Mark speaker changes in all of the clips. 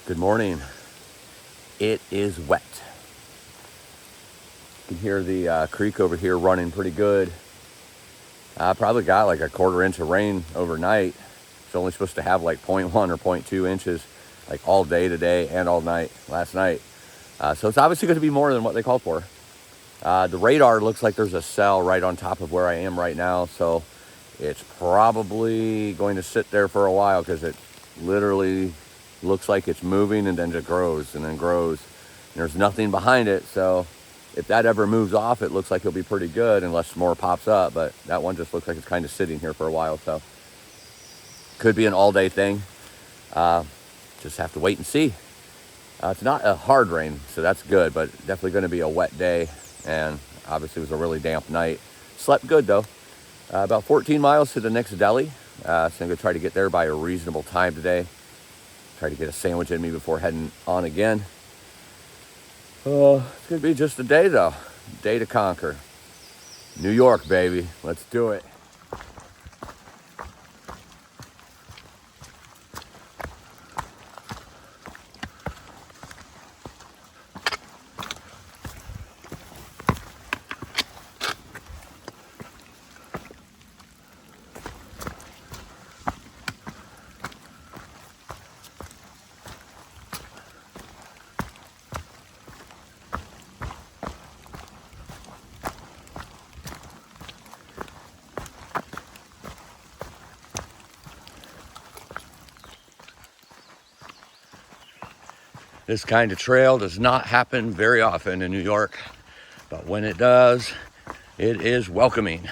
Speaker 1: Good morning. It is wet. You can hear the creek over here running pretty good. I probably got like a quarter inch of rain overnight. It's only supposed to have like 0.1 or 0.2 inches like all day today and all night last night. So it's obviously going to be more than what they called for. The radar looks like there's a cell right on top of where I am right now. So it's probably going to sit there for a while because it literally looks like it's moving and then just grows and then grows. And there's nothing behind it. So if that ever moves off, it looks like it'll be pretty good unless more pops up. But that one just looks like it's kind of sitting here for a while. So could be an all-day thing. Just have to wait and see. It's not a hard rain, so that's good, but definitely going to be a wet day. And obviously it was a really damp night. Slept good though. About 14 miles to the next deli. So I'm going to try to get there by a reasonable time today. Try to get a sandwich in me before heading on again. It's going to be just a day though. Day to conquer. New York, baby. Let's do it. This kind of trail does not happen very often in New York, but when it does, it is welcoming,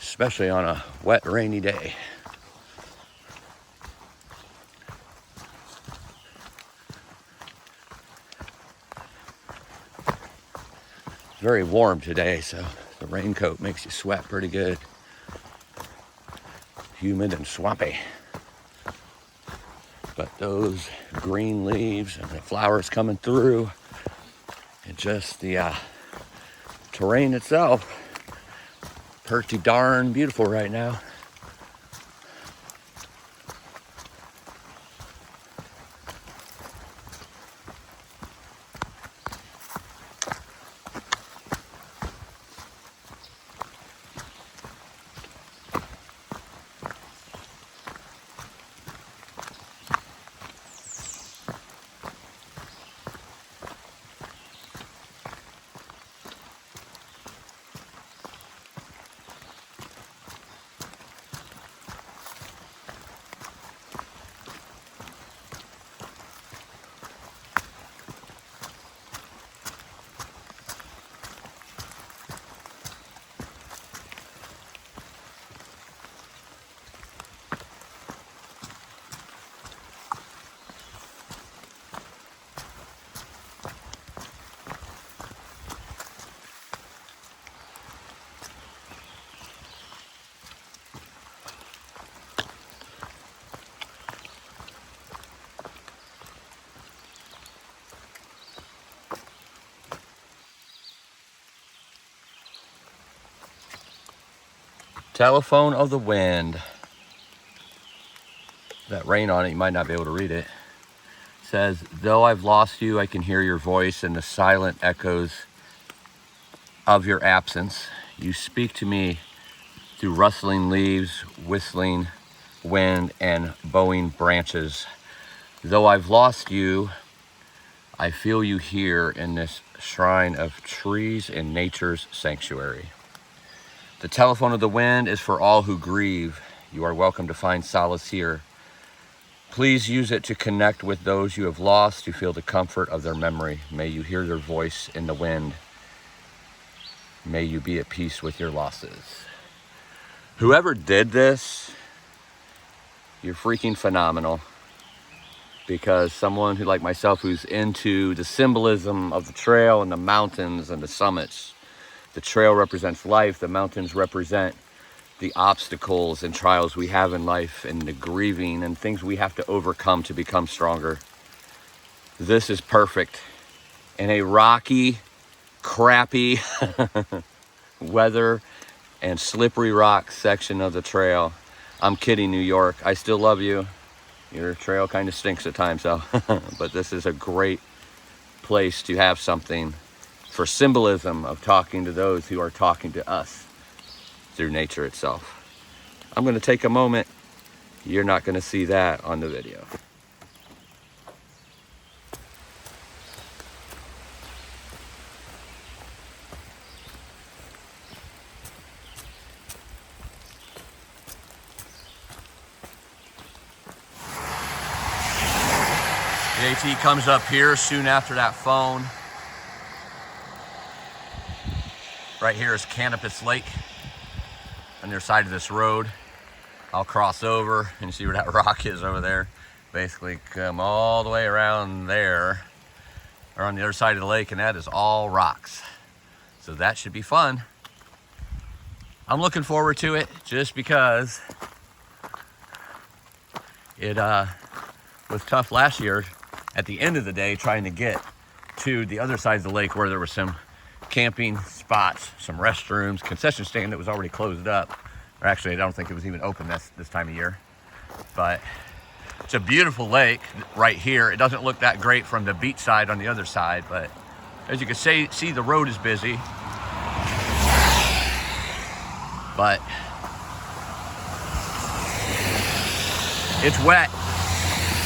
Speaker 1: especially on a wet, rainy day. It's very warm today, so the raincoat makes you sweat pretty good. Humid and swampy. But those green leaves and the flowers coming through and just the terrain itself, pretty darn beautiful right now. Telephone of the Wind. That rain on it, you might not be able to read it. It says, though I've lost you, I can hear your voice in the silent echoes of your absence. You speak to me through rustling leaves, whistling wind, and bowing branches. Though I've lost you, I feel you here in this shrine of trees in nature's sanctuary. The telephone of the wind is for all who grieve. You are welcome to find solace here. Please use it to connect with those you have lost, to feel the comfort of their memory. May you hear their voice in the wind. May you be at peace with your losses. Whoever did this, you're freaking phenomenal. Because someone who, like myself, who's into the symbolism of the trail and the mountains and the summits. The trail represents life. The mountains represent the obstacles and trials we have in life and the grieving and things we have to overcome to become stronger. This is perfect. In a rocky, crappy weather and slippery rock section of the trail. I'm kidding, New York. I still love you. Your trail kind of stinks at times though, but this is a great place to have something for symbolism of talking to those who are talking to us through nature itself. I'm going to take a moment. You're not going to see that on the video. The AT comes up here soon after that phone. Right here is Canopus Lake on the other side of this road. I'll cross over and see where that rock is over there. Basically come all the way around there, or on the other side of the lake, and that is all rocks. So that should be fun. I'm looking forward to it just because it was tough last year at the end of the day trying to get to the other side of the lake where there were some camping spots, some restrooms, concession stand that was already closed up. Or actually, I don't think it was even open this time of year. But it's a beautiful lake right here. It doesn't look that great from the beach side on the other side, but as you can see the road is busy. But it's wet,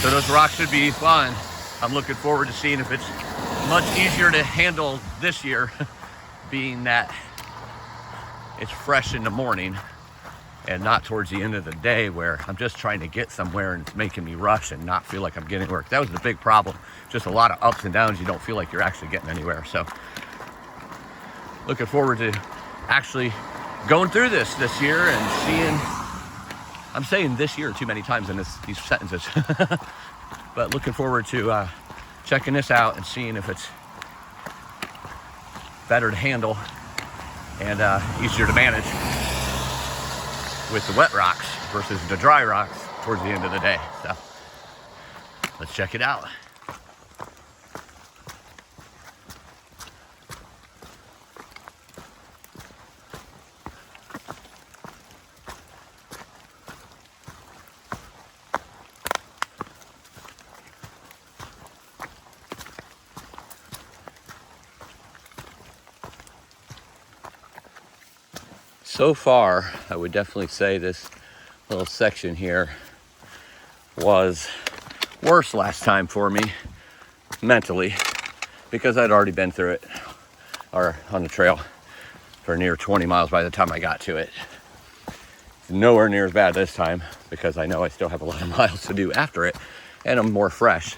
Speaker 1: so those rocks should be fun. I'm looking forward to seeing if it's much easier to handle this year, being that it's fresh in the morning and not towards the end of the day where I'm just trying to get somewhere and it's making me rush and not feel like I'm getting work. That was the big problem. Just a lot of ups and downs. You don't feel like you're actually getting anywhere. So looking forward to actually going through this year and seeing, I'm saying this year too many times in these sentences, but looking forward to checking this out and seeing if it's better to handle and easier to manage with the wet rocks versus the dry rocks towards the end of the day. So let's check it out. So far, I would definitely say this little section here was worse last time for me mentally because I'd already been through it or on the trail for near 20 miles by the time I got to it. It's nowhere near as bad this time because I know I still have a lot of miles to do after it and I'm more fresh,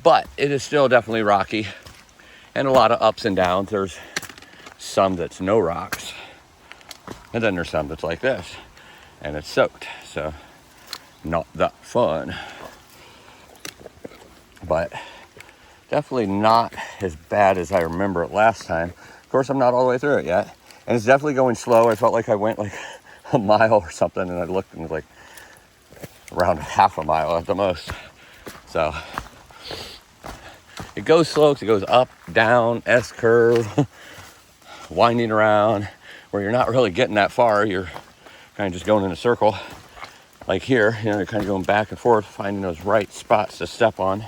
Speaker 1: but it is still definitely rocky and a lot of ups and downs. There's some that's no rocks. And then there's some that's like this, and it's soaked, so not that fun. But definitely not as bad as I remember it last time. Of course, I'm not all the way through it yet, and it's definitely going slow. I felt like I went like a mile or something, and I looked and it was like around half a mile at the most. So it goes slow because it goes up, down, S-curve, winding around, where you're not really getting that far. You're kind of just going in a circle like here, you know, you're kind of going back and forth, finding those right spots to step on.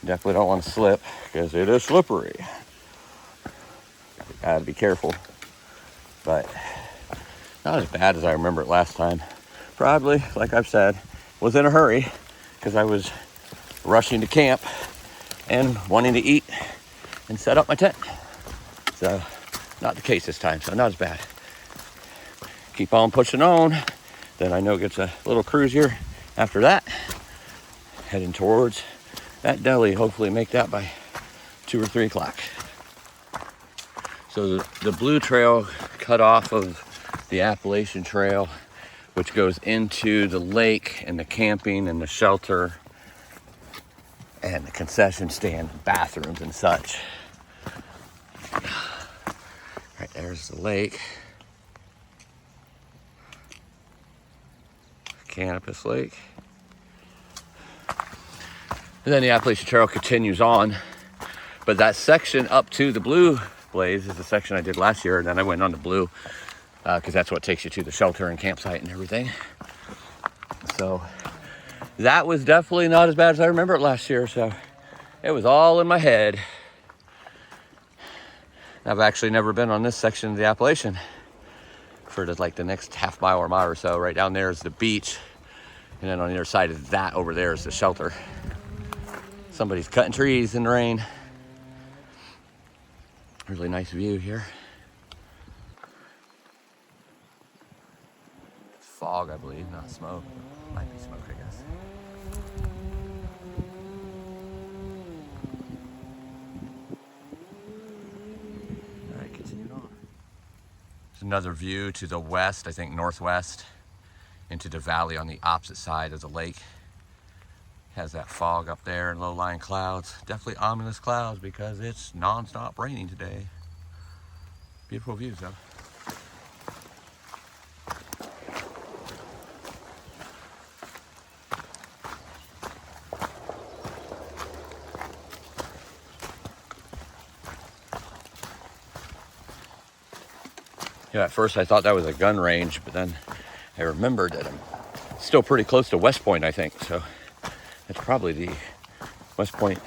Speaker 1: Definitely don't want to slip because it is slippery. Gotta be careful, but not as bad as I remember it last time. Probably, like I've said, was in a hurry because I was rushing to camp and wanting to eat and set up my tent. So not the case this time, so not as bad. Keep on pushing on. Then I know it gets a little cruisier after that. Heading towards that deli, hopefully make that by 2 or 3 o'clock. So the blue trail cut off of the Appalachian Trail, which goes into the lake and the camping and the shelter and the concession stand, bathrooms and such. Right, there's the lake. Canopus Lake. And then the Appalachian Trail continues on. But that section up to the blue blaze is the section I did last year, and then I went on the blue because that's what takes you to the shelter and campsite and everything. So that was definitely not as bad as I remember it last year. So it was all in my head. I've actually never been on this section of the Appalachian for the next half mile or mile or so. Right down there is the beach. And then on the other side of that over there is the shelter. Somebody's cutting trees in the rain. Really nice view here. It's fog, I believe, not smoke. Might be smoke, I guess. All right, continuing on. There's another view to the west, I think northwest, into the valley on the opposite side of the lake. Has that fog up there and low-lying clouds. Definitely ominous clouds because it's non-stop raining today. Beautiful views though. Yeah, at first I thought that was a gun range, but then I remembered that I'm still pretty close to West Point, I think. So it's probably the West Point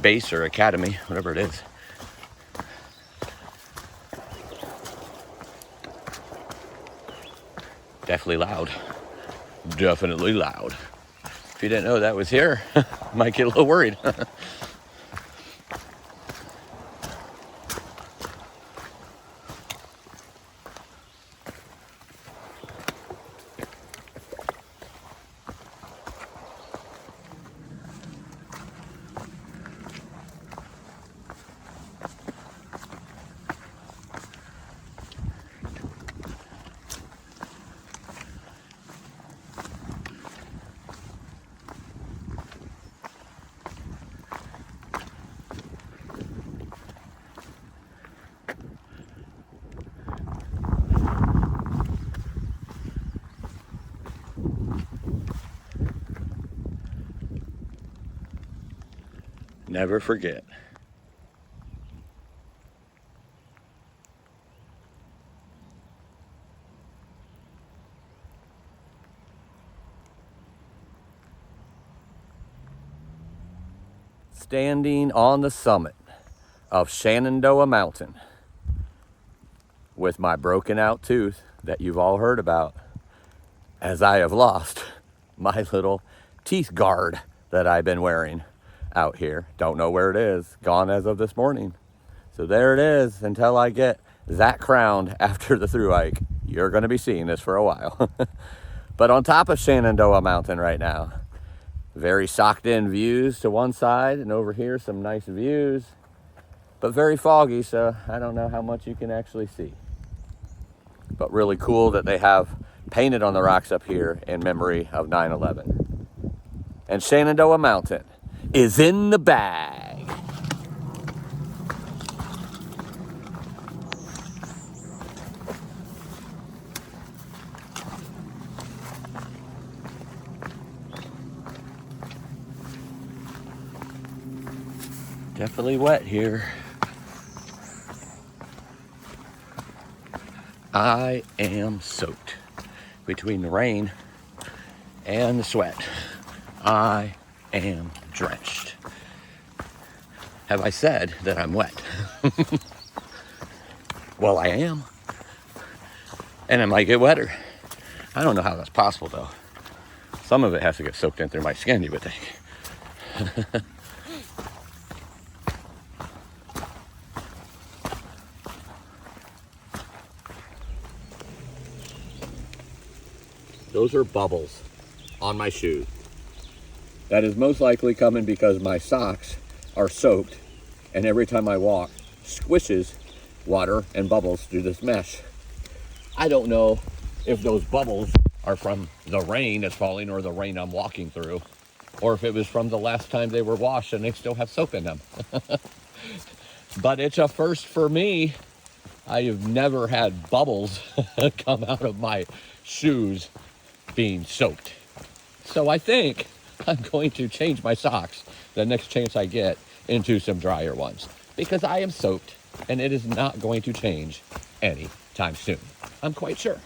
Speaker 1: base or academy, whatever it is. Definitely loud. Definitely loud. If you didn't know that was here, might get a little worried. Never forget. Standing on the summit of Shenandoah Mountain with my broken out tooth that you've all heard about, as I have lost my little teeth guard that I've been wearing out here. Don't know where it is. Gone as of this morning. So there it is until I get that crowned after the Thru-Hike. You're going to be seeing this for a while. But on top of Shenandoah Mountain right now, very socked in views to one side, and over here some nice views, but very foggy, so I don't know how much you can actually see. But really cool that they have painted on the rocks up here in memory of 9/11. And Shenandoah Mountain is in the bag. Definitely wet here. I am soaked between the rain and the sweat. I am drenched. Have I said that I'm wet? Well, I am. And it might get wetter. I don't know how that's possible though. Some of it has to get soaked in through my skin, you would think. Those are bubbles on my shoes. That is most likely coming because my socks are soaked, and every time I walk, squishes water and bubbles through this mesh. I don't know if those bubbles are from the rain that's falling or the rain I'm walking through, or if it was from the last time they were washed and they still have soap in them. But it's a first for me. I have never had bubbles come out of my shoes being soaked. So I think I'm going to change my socks the next chance I get into some drier ones, because I am soaked and it is not going to change anytime soon. I'm quite sure.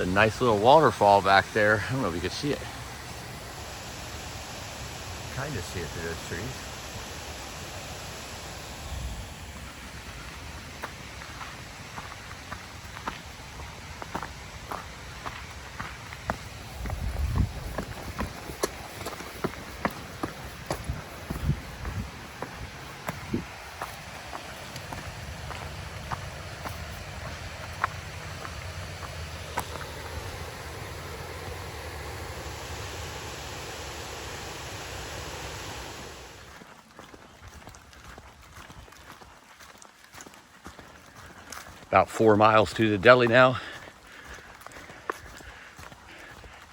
Speaker 1: It's a nice little waterfall back there. I don't know if you can see it. Kind of see it through those trees. About 4 miles to the deli now.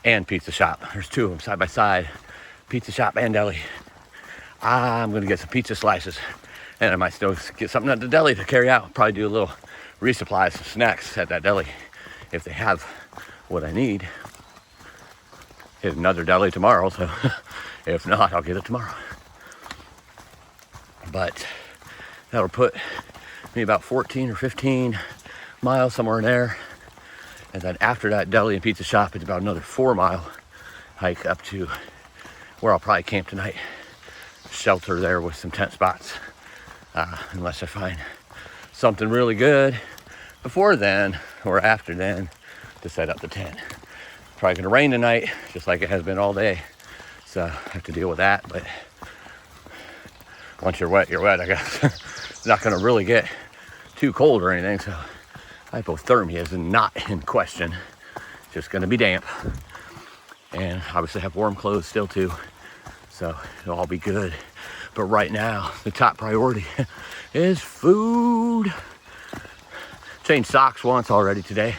Speaker 1: And pizza shop. There's two of them side by side. Pizza shop and deli. I'm gonna get some pizza slices. And I might still get something at the deli to carry out. Probably do a little resupply, some snacks at that deli if they have what I need. Hit another deli tomorrow, so if not, I'll get it tomorrow. But that'll put me about 14 or 15 miles, somewhere in there. And then after that deli and pizza shop, it's about another 4-mile hike up to where I'll probably camp tonight. Shelter there with some tent spots, unless I find something really good before then or after then to set up the tent. Probably gonna rain tonight, just like it has been all day, so I have to deal with that. But once you're wet, I guess. It's not gonna really get too cold or anything, so hypothermia is not in question. Just gonna be damp, and obviously have warm clothes still too, so it'll all be good. But right now, the top priority is food. Changed socks once already today.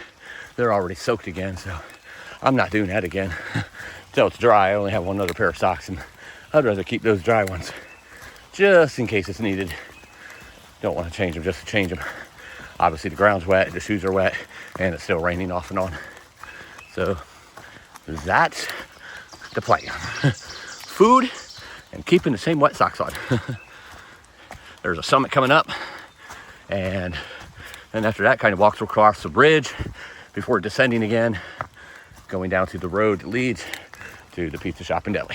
Speaker 1: They're already soaked again, so I'm not doing that again. Until it's dry. I only have one other pair of socks, and I'd rather keep those dry ones just in case it's needed. Don't want to change them just to change them. Obviously the ground's wet, the shoes are wet, and it's still raining off and on. So that's the plan. Food and keeping the same wet socks on. There's a summit coming up, and then after that kind of walks across the bridge before descending again, going down to the road that leads to the pizza shop and deli.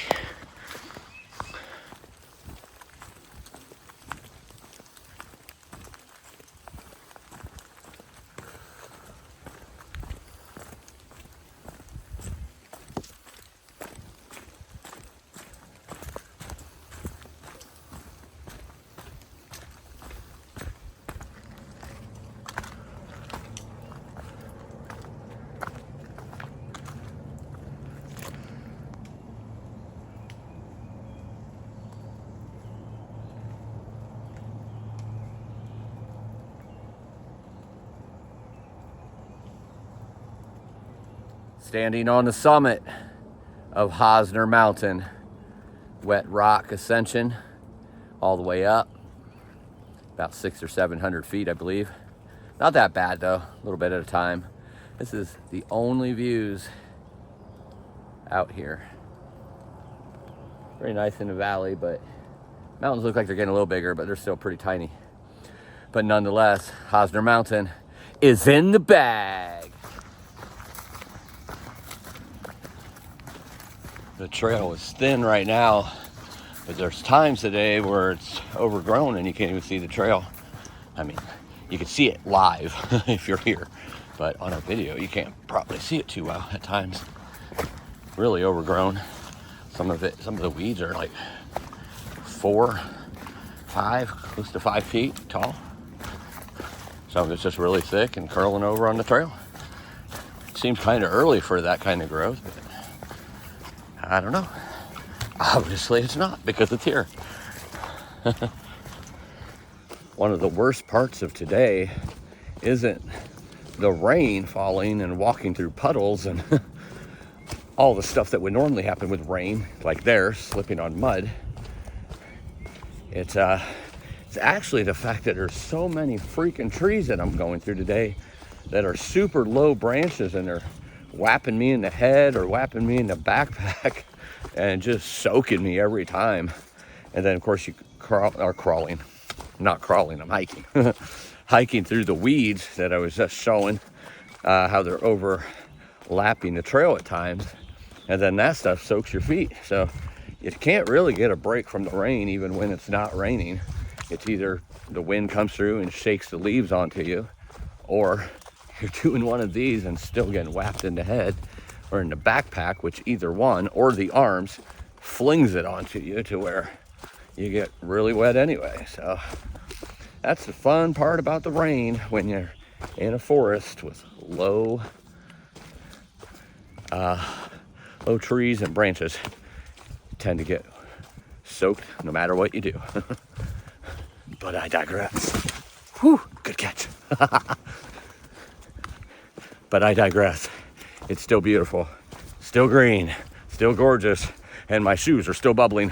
Speaker 1: Standing on the summit of Hosner Mountain, wet rock ascension all the way up, about 600 or 700 feet, I believe. Not that bad though, a little bit at a time. This is the only views out here. Very nice in the valley, but mountains look like they're getting a little bigger, but they're still pretty tiny. But nonetheless, Hosner Mountain is in the bag. The trail is thin right now, but there's times today where it's overgrown and you can't even see the trail. I mean, you can see it live if you're here, but on a video you can't probably see it too well at times. Really overgrown. Some of the weeds are like 4, 5, close to 5 feet tall. Some of it's just really thick and curling over on the trail. It seems kind of early for that kind of growth, but I don't know. Obviously it's not, because it's here. One of the worst parts of today isn't the rain falling and walking through puddles and all the stuff that would normally happen with rain, like there, slipping on mud. It's actually the fact that there's so many freaking trees that I'm going through today that are super low branches, and they're whapping me in the head or whapping me in the backpack and just soaking me every time. And then of course you crawling, not crawling, I'm hiking. Hiking through the weeds that I was just showing, how they're over lapping the trail at times, and then that stuff soaks your feet. So you can't really get a break from the rain even when it's not raining. It's either the wind comes through and shakes the leaves onto you, or you're doing one of these and still getting whacked in the head or in the backpack, which either one or the arms flings it onto you to where you get really wet anyway. So that's the fun part about the rain when you're in a forest with low trees and branches. You tend to get soaked no matter what you do. But I digress. Whew, good catch. But I digress. It's still beautiful, still green, still gorgeous, and my shoes are still bubbling.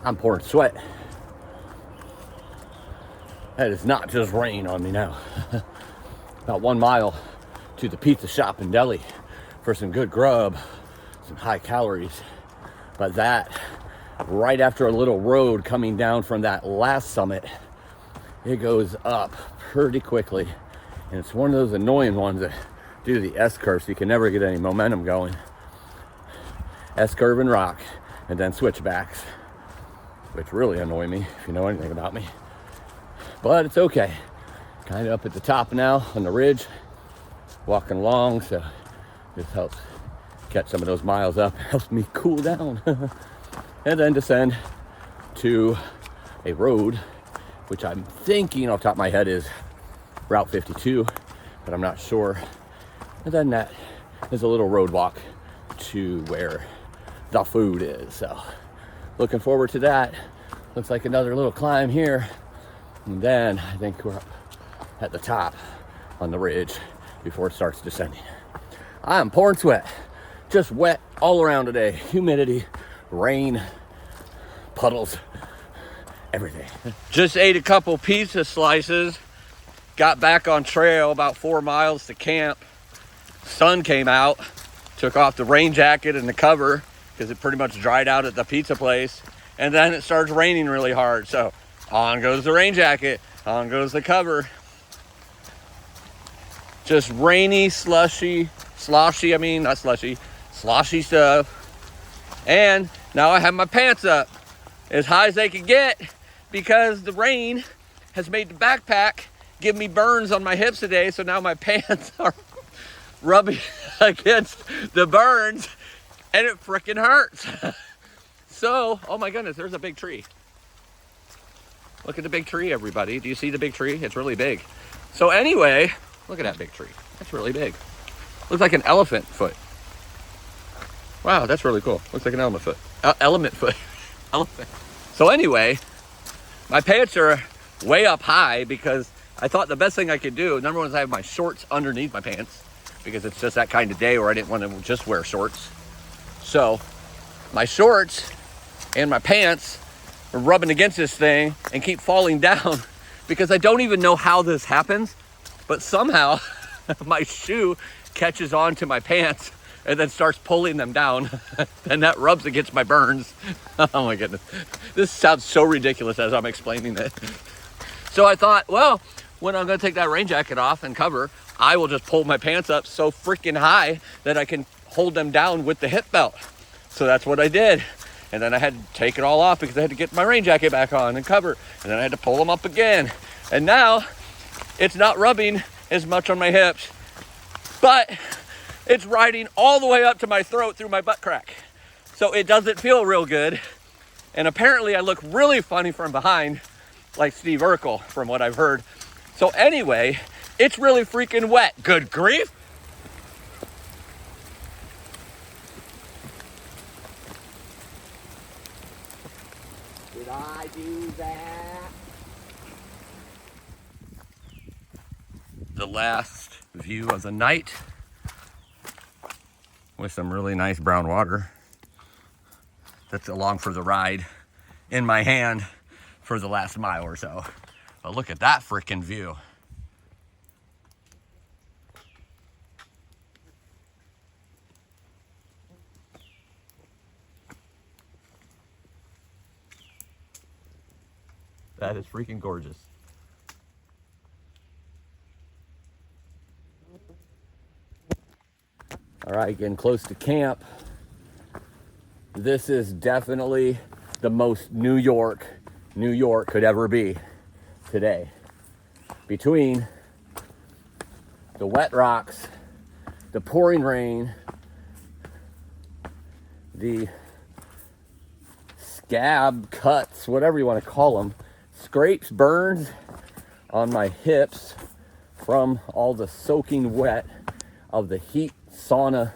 Speaker 1: I'm pouring sweat. That is not just rain on me now. About 1 mile to the pizza shop in Delhi for some good grub, some high calories. But that, right after a little road coming down from that last summit, it goes up pretty quickly. And it's one of those annoying ones that do the S-curve, so you can never get any momentum going. S-curve and rock, and then switchbacks, which really annoy me if you know anything about me. But it's okay. Kind of up at the top now on the ridge, walking along, so this helps catch some of those miles up, helps me cool down. And then descend to a road, which I'm thinking off the top of my head is Route 52, but I'm not sure. And then that is a little road walk to where the food is. So looking forward to that. Looks like another little climb here. And then I think we're up at the top on the ridge before it starts descending. I'm pouring sweat. Just wet all around today. Humidity, rain, puddles, everything. Just ate a couple pizza slices. Got back on trail about 4 miles to camp. Sun came out. Took off the rain jacket and the cover because it pretty much dried out at the pizza place. And then it starts raining really hard. So on goes the rain jacket. On goes the cover. Just rainy, sloshy stuff. And now I have my pants up as high as they can get because the rain has made the backpack give me burns on my hips today. So now my pants are rubbing against the burns and it freaking hurts. So, oh my goodness, there's a big tree. Look at the big tree, everybody. Do you see the big tree? It's really big. So anyway, look at that big tree. That's really big. Looks like an elephant foot. Wow, that's really cool. Looks like an elephant foot. Elephant foot. Elephant. So anyway, my pants are way up high because I thought the best thing I could do, number one, is I have my shorts underneath my pants because it's just that kind of day where I didn't want to just wear shorts. So my shorts and my pants are rubbing against this thing and keep falling down because I don't even know how this happens, but somehow my shoe catches onto my pants and then starts pulling them down and that rubs against my burns. Oh my goodness. This sounds so ridiculous as I'm explaining it. So I thought, well, when I'm gonna take that rain jacket off and cover, I will just pull my pants up so freaking high that I can hold them down with the hip belt. So that's what I did. And then I had to take it all off because I had to get my rain jacket back on and cover. And then I had to pull them up again. And now it's not rubbing as much on my hips, but it's riding all the way up to my throat through my butt crack. So it doesn't feel real good. And apparently I look really funny from behind, like Steve Urkel, from what I've heard. So anyway, it's really freaking wet. Good grief. Did I do that? The last view of the night with some really nice brown water that's along for the ride in my hand for the last mile or so. But look at that freaking view. That is freaking gorgeous. All right, getting close to camp. This is definitely the most New York could ever be today. Between the wet rocks, the pouring rain, the scab cuts, whatever you want to call them, scrapes, burns on my hips from all the soaking wet of the heat sauna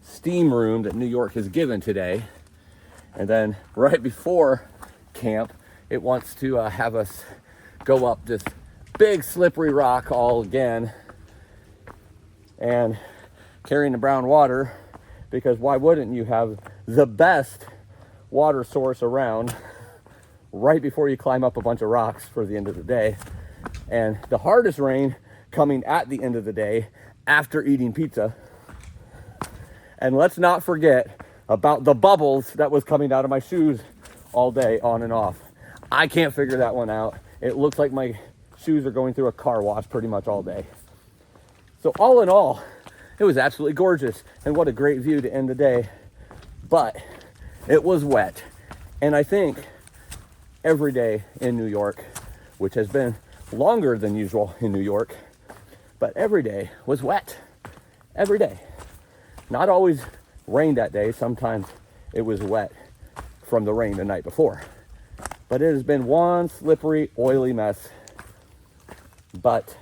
Speaker 1: steam room that New York has given today. And then right before camp, it wants to have us go up this big slippery rock all again and carrying the brown water, because why wouldn't you have the best water source around right before you climb up a bunch of rocks for the end of the day. And the hardest rain coming at the end of the day after eating pizza. And let's not forget about the bubbles that was coming out of my shoes all day, on and off. I can't figure that one out. It looks like my shoes are going through a car wash pretty much all day. So all in all, it was absolutely gorgeous, and what a great view to end the day. But it was wet, and I think every day in New York, which has been longer than usual in New York, but every day was wet. Every day. Not always rain that day. Sometimes it was wet from the rain the night before. But it has been one slippery, oily mess. But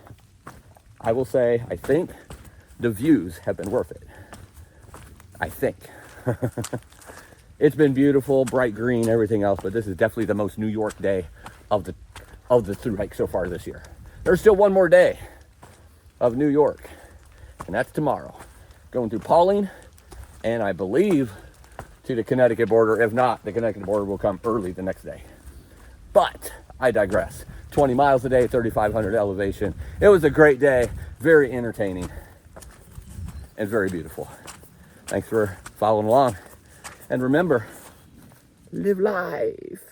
Speaker 1: I will say, I think the views have been worth it. I think. It's been beautiful, bright green, everything else, but this is definitely the most New York day of the Thru-Hike so far this year. There's still one more day of New York, and that's tomorrow. Going through Pauling, and I believe to the Connecticut border. If not, the Connecticut border will come early the next day. But I digress. 20 miles a day, 3,500 elevation. It was a great day, very entertaining, and very beautiful. Thanks for following along. And remember, live life.